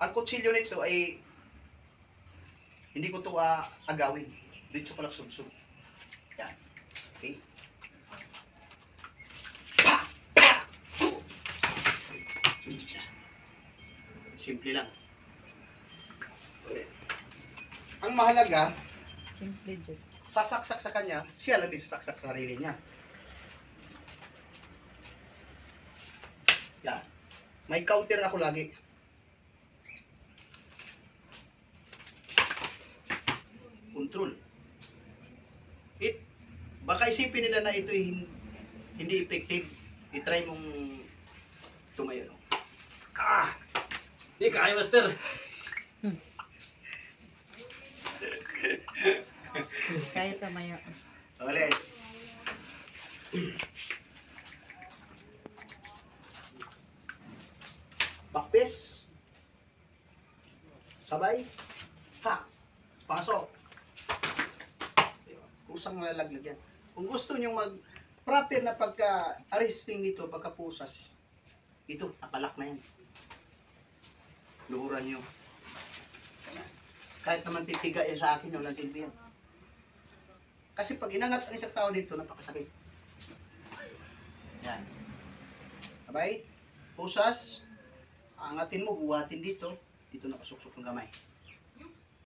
Ang kutsilyo nito ay hindi ko to agawin. Dito ko lang subsub. Yan. Okay. Simple lang. Ang mahalaga, Simple dyan. sasaksak sa kanya, siya lang din sasaksak sa sarili niya. Yan. May counter ako lagi. Control. Baka isipin nila na ito hindi effective. I-try mong tumayo. No? Di kaya, master. Kaya tamayo. Ulit. Backpiece. Sabay. Ha. Pasok. Kusang lalaglag yan. Kung gusto nyo proper na pagka-arresting dito, pagka-pusas, ito, napalak na yan. Luhuran nyo. Kahit naman pipiga yan sa akin, walang silbi yan. Kasi pag inangat ang isang tao dito, napakasakit. Yan. Sabay, pusas, angatin mo, buhatin dito, dito nakasuksok ng kamay.